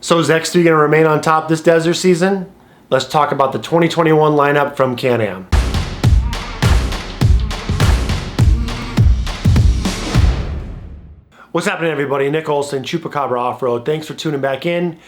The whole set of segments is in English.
So is X3 going to remain on top this desert season? Let's talk about the 2021 lineup from Can-Am. What's happening, everybody? Nick Olson, Chupacabra Off-Road. Thanks for tuning back in.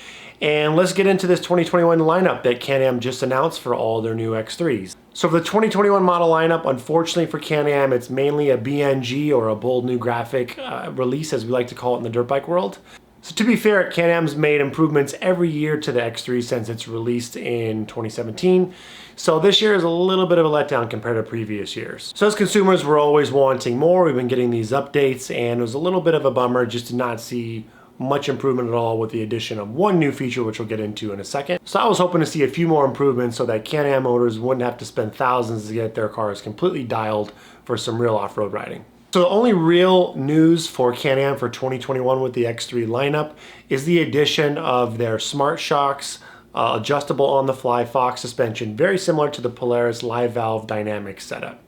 And let's get into this 2021 lineup that Can-Am just announced for all their new X3s. So for the 2021 model lineup, unfortunately for Can-Am, it's mainly a BNG or a bold new graphic release, as we like to call it in the dirt bike world. So to be fair, Can-Am's made improvements every year to the X3 since it's released in 2017. So this year is a little bit of a letdown compared to previous years. So as consumers, we're always wanting more. We've been getting these updates, and it was a little bit of a bummer just to not see much improvement at all with the addition of one new feature, which we'll get into in a second. So I was hoping to see a few more improvements so that Can-Am owners wouldn't have to spend thousands to get their cars completely dialed for some real off-road riding. So the only real news for Can-Am for 2021 with the X3 lineup is the addition of their Smart-Shox adjustable on-the-fly Fox suspension, very similar to the Polaris LiveValve dynamic setup.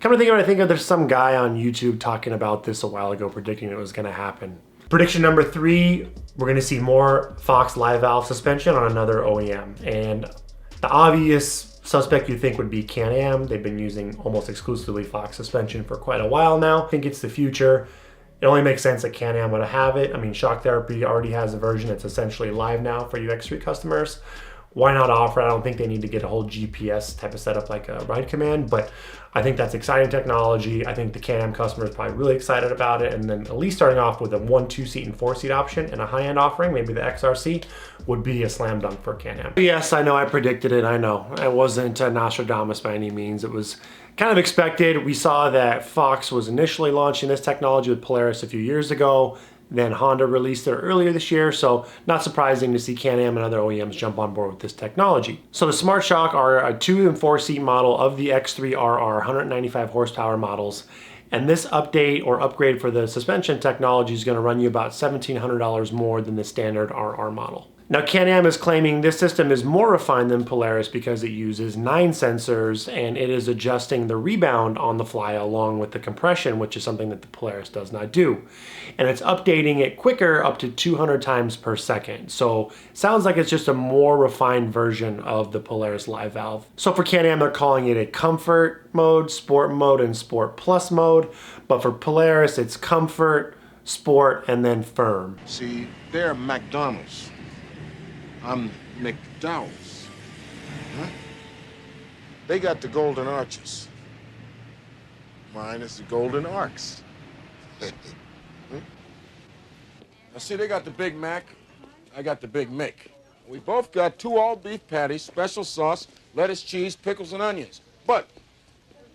Come to think of it, I think there's some guy on YouTube talking about this a while ago, predicting it was going to happen. Prediction number 3, we're going to see more Fox LiveValve suspension on another OEM. And the obvious suspect you think would be Can-Am. They've been using almost exclusively Fox suspension for quite a while now. I think it's the future. It only makes sense that Can-Am would have it. I mean, Shock Therapy already has a version that's essentially live now for you X3 customers. Why not offer it? I don't think they need to get a whole GPS type of setup like a Ride Command, but I think that's exciting technology. I think the Can-Am customer is probably really excited about it, and then at least starting off with a 1, 2-seat and 4-seat option and a high-end offering, maybe the XRC, would be a slam dunk for Can-Am. Yes, I know I predicted it, I know. I wasn't Nostradamus by any means. It was kind of expected. We saw that Fox was initially launching this technology with Polaris a few years ago. Then Honda released it earlier this year, so not surprising to see Can-Am and other OEMs jump on board with this technology. So the Smart-Shox are a 2- and 4-seat model of the X3RR 195 horsepower models, and this update or upgrade for the suspension technology is going to run you about $1,700 more than the standard RR model. Now Can-Am is claiming this system is more refined than Polaris because it uses 9 sensors and it is adjusting the rebound on the fly along with the compression, which is something that the Polaris does not do. And it's updating it quicker, up to 200 times per second. So sounds like it's just a more refined version of the Polaris LiveValve. So for Can-Am, they're calling it a comfort mode, sport mode, and sport plus mode. But for Polaris, it's comfort, sport, and then firm. See, they're McDonald's. I'm McDowell's. Huh? They got the golden arches. Mine is the golden arcs. Now see, they got the Big Mac, I got the Big Mick. We both got 2 all-beef patties, special sauce, lettuce, cheese, pickles, and onions. But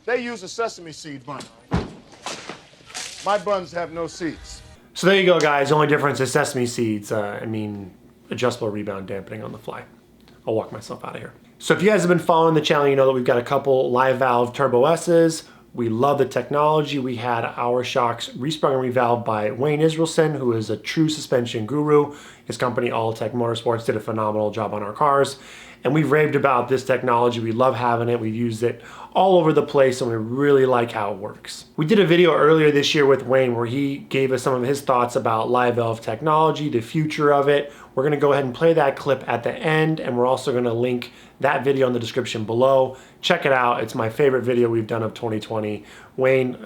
they use a sesame seed bun. My buns have no seeds. So there you go, guys. The only difference is sesame seeds. Adjustable rebound dampening on the fly. I'll walk myself out of here. So if you guys have been following the channel, you know that we've got a couple LiveValve Turbo S's. We love the technology. We had our shocks resprung and revalved by Wayne Israelson, who is a true suspension guru. His company, All Tech Motorsports, did a phenomenal job on our cars. And we've raved about this technology. We love having it. We've used it all over the place, and we really like how it works. We did a video earlier this year with Wayne where he gave us some of his thoughts about LiveValve technology, the future of it. We're going to go ahead and play that clip at the end, and we're also going to link that video in the description below. Check it out. It's my favorite video we've done of 2020. Wayne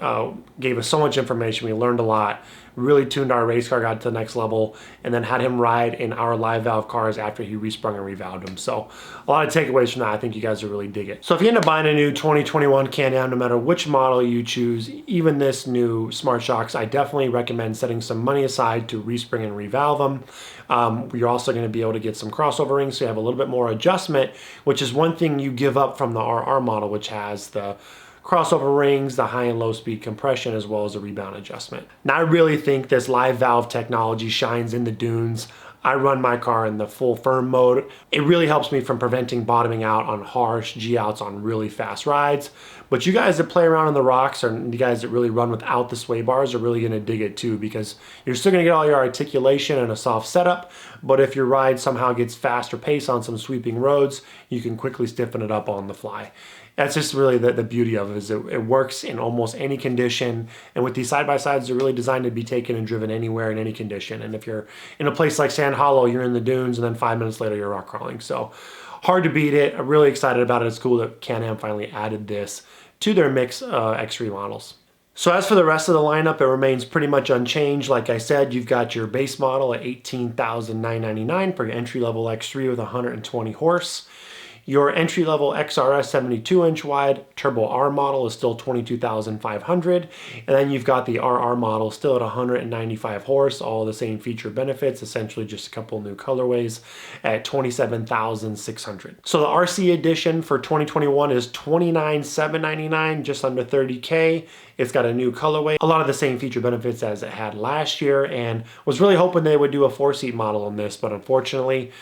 gave us so much information. We learned a lot. Really tuned our race car, got to the next level, and then had him ride in our LiveValve cars after he resprung and revalved them. So a lot of takeaways from that. I think you guys will really dig it. So if you end up buying a new 2021 Can-Am, no matter which model you choose, even this new Smart-Shox, I definitely recommend setting some money aside to respring and revalve them. You're also going to be able to get some crossover rings, so you have a little bit more adjustment, which is one thing you give up from the RR model, which has the crossover rings, the high and low speed compression, as well as the rebound adjustment. Now I really think this LiveValve technology shines in the dunes. I run my car in the full firm mode. It really helps me from preventing bottoming out on harsh G-outs on really fast rides. But you guys that play around on the rocks, or you guys that really run without the sway bars, are really going to dig it too, because you're still going to get all your articulation and a soft setup, but if your ride somehow gets faster pace on some sweeping roads, you can quickly stiffen it up on the fly. That's just really the beauty of it, is it works in almost any condition. And with these side-by-sides, they're really designed to be taken and driven anywhere in any condition. And if you're in a place like Sand Hollow, you're in the dunes, and then 5 minutes later you're rock crawling. So hard to beat it. I'm really excited about it. It's cool that Can-Am finally added this to their mix X3 models. So as for the rest of the lineup, it remains pretty much unchanged. Like I said, you've got your base model at $18,999 for your entry-level X3 with 120 horse. Your entry-level XRS 72-inch wide Turbo R model is still $22,500, and then you've got the RR model still at 195 horse, all the same feature benefits, essentially just a couple new colorways at $27,600. So the RC edition for 2021 is $29,799, just under $30K. It's got a new colorway, a lot of the same feature benefits as it had last year, and was really hoping they would do a 4-seat model on this, but unfortunately,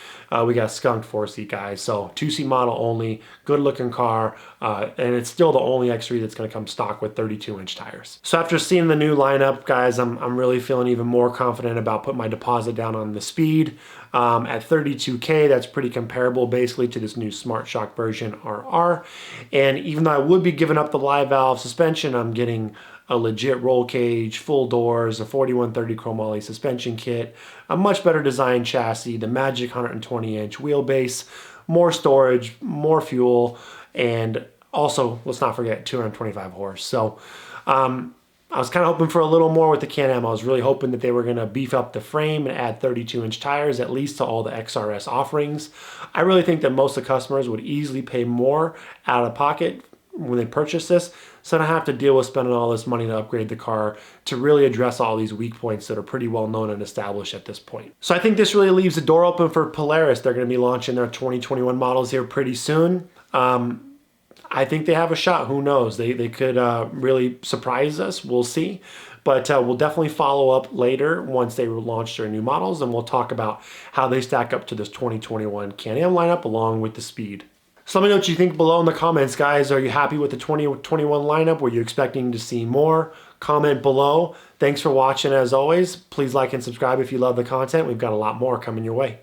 we got skunked 4-seat, guys. So 2-seat model only, good looking car, and it's still the only X3 that's going to come stock with 32-inch tires. So after seeing the new lineup, guys, I'm really feeling even more confident about putting my deposit down on the Speed. At $32K, that's pretty comparable basically to this new Smart-Shox version RR. And even though I would be giving up the LiveValve suspension, I'm getting a legit roll cage, full doors, a 4130 chromoly suspension kit, a much better designed chassis, the magic 120-inch wheelbase, more storage, more fuel, and also, let's not forget, 225 horse. So I was kind of hoping for a little more with the Can-Am. I was really hoping that they were going to beef up the frame and add 32-inch tires, at least to all the XRS offerings. I really think that most of the customers would easily pay more out of pocket when they purchase this, so I don't have to deal with spending all this money to upgrade the car to really address all these weak points that are pretty well known and established at this point. So I think this really leaves the door open for Polaris. They're going to be launching their 2021 models here pretty soon. I think they have a shot. Who knows? They could really surprise us. We'll see. But we'll definitely follow up later once they launch their new models, and we'll talk about how they stack up to this 2021 Can-Am lineup along with the Speed. So let me know what you think below in the comments, guys. Are you happy with the 2021 lineup? Were you expecting to see more? Comment below. Thanks for watching as always. Please like and subscribe if you love the content. We've got a lot more coming your way.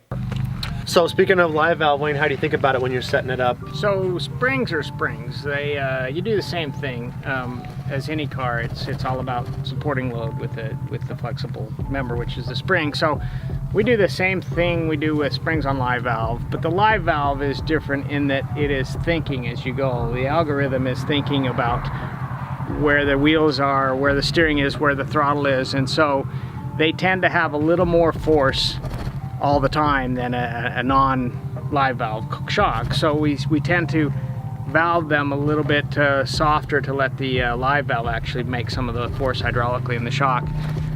So speaking of LiveValve, Wayne, how do you think about it when you're setting it up? So springs are springs. They you do the same thing as any car. It's all about supporting load with the flexible member, which is the spring. So we do the same thing we do with springs on LiveValve, but the LiveValve is different in that it is thinking as you go. The algorithm is thinking about where the wheels are, where the steering is, where the throttle is, and so they tend to have a little more force all the time than a non-LiveValve shock. So we tend to valve them a little bit softer to let the LiveValve actually make some of the force hydraulically in the shock.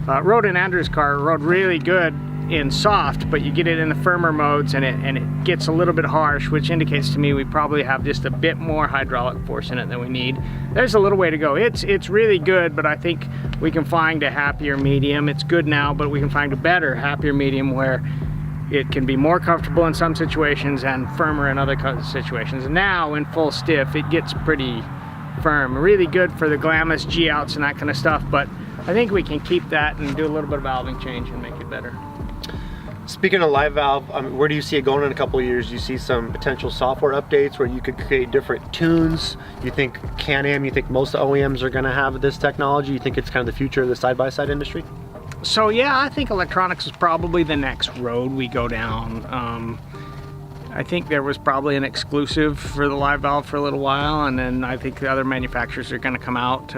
Rode in Andrew's car, rode really good in soft, but you get it in the firmer modes and it gets a little bit harsh, which indicates to me we probably have just a bit more hydraulic force in it than we need. There's a little way to go. It's really good, but I think we can find a happier medium. It's good now, but we can find a better, happier medium where it can be more comfortable in some situations and firmer in other situations. And now in full stiff, it gets pretty firm. Really good for the glamorous G-outs and that kind of stuff, but I think we can keep that and do a little bit of valving change and make it better. Speaking of LiveValve, where do you see it going in a couple of years? Do you see some potential software updates where you could create different tunes? You think Can-Am, you think most OEMs are going to have this technology? You think it's kind of the future of the side-by-side industry? So yeah, I think electronics is probably the next road we go down. I think there was probably an exclusive for the LiveValve for a little while, and then I think the other manufacturers are going to come out.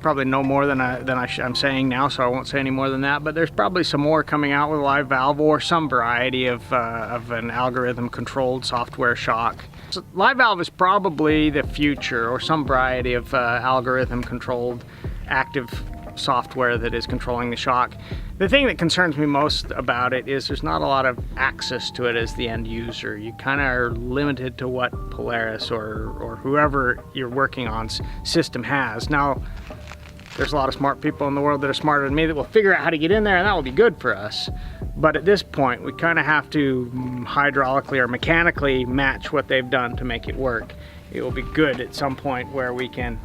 Probably no more than I'm saying now, so I won't say any more than that, but there's probably some more coming out with LiveValve or some variety of an algorithm-controlled software shock. So LiveValve is probably the future, or some variety of algorithm-controlled active software that is controlling the shock. The thing that concerns me most about it is there's not a lot of access to it as the end user. You kind of are limited to what Polaris or whoever you're working on system has. Now, There's a lot of smart people in the world that are smarter than me that will figure out how to get in there, and that will be good for us. But at this point, we kind of have to hydraulically or mechanically match what they've done to make it work. It will be good at some point where we can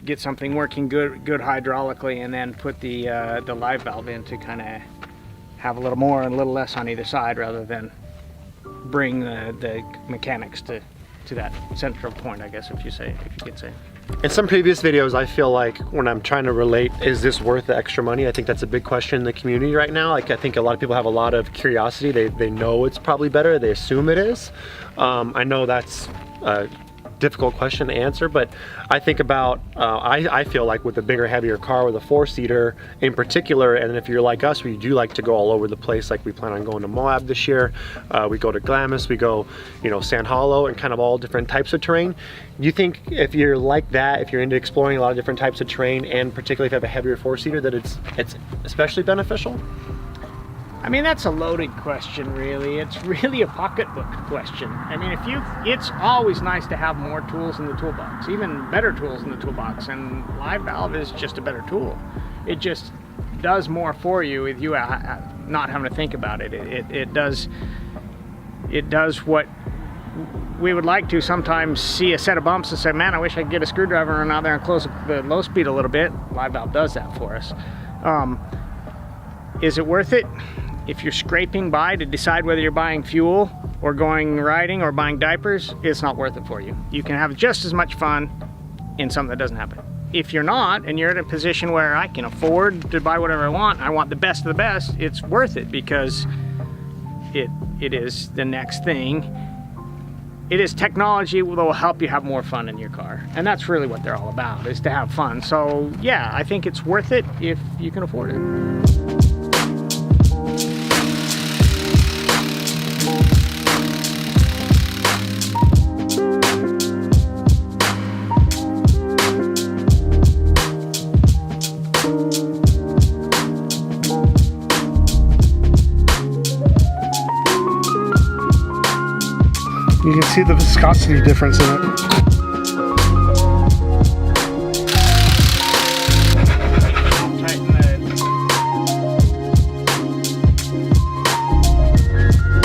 get something working good hydraulically, and then put the live valve in to kind of have a little more and a little less on either side, rather than bring the mechanics to that central point, I guess, if you could say. In some previous videos, I feel like when I'm trying to relate, is this worth the extra money? I think that's a big question in the community right now. Like, I think a lot of people have a lot of curiosity. They know it's probably better. They assume it is. I know that's a difficult question to answer, but I think about, I feel like with a bigger, heavier car, with a 4-seater in particular, and if you're like us, we do like to go all over the place. Like, we plan on going to Moab this year. We go to Glamis, we go, you know, Sand Hollow, and kind of all different types of terrain. You think if you're like that, if you're into exploring a lot of different types of terrain, and particularly if you have a heavier 4-seater, that it's especially beneficial? I mean, that's a loaded question, really. It's really a pocketbook question. I mean, it's always nice to have more tools in the toolbox, even better tools in the toolbox, and LiveValve is just a better tool. It just does more for you with you not having to think about it. It does what we would like to sometimes see a set of bumps and say, man, I wish I could get a screwdriver and run out there and close the low speed a little bit. LiveValve does that for us. Is it worth it? If you're scraping by to decide whether you're buying fuel or going riding or buying diapers, it's not worth it for you. You can have just as much fun in something that doesn't happen. If you're not, and you're in a position where I can afford to buy whatever I want the best of the best, it's worth it, because it is the next thing. It is technology that will help you have more fun in your car. And that's really what they're all about, is to have fun. So yeah, I think it's worth it if you can afford it. You can see the viscosity difference in it.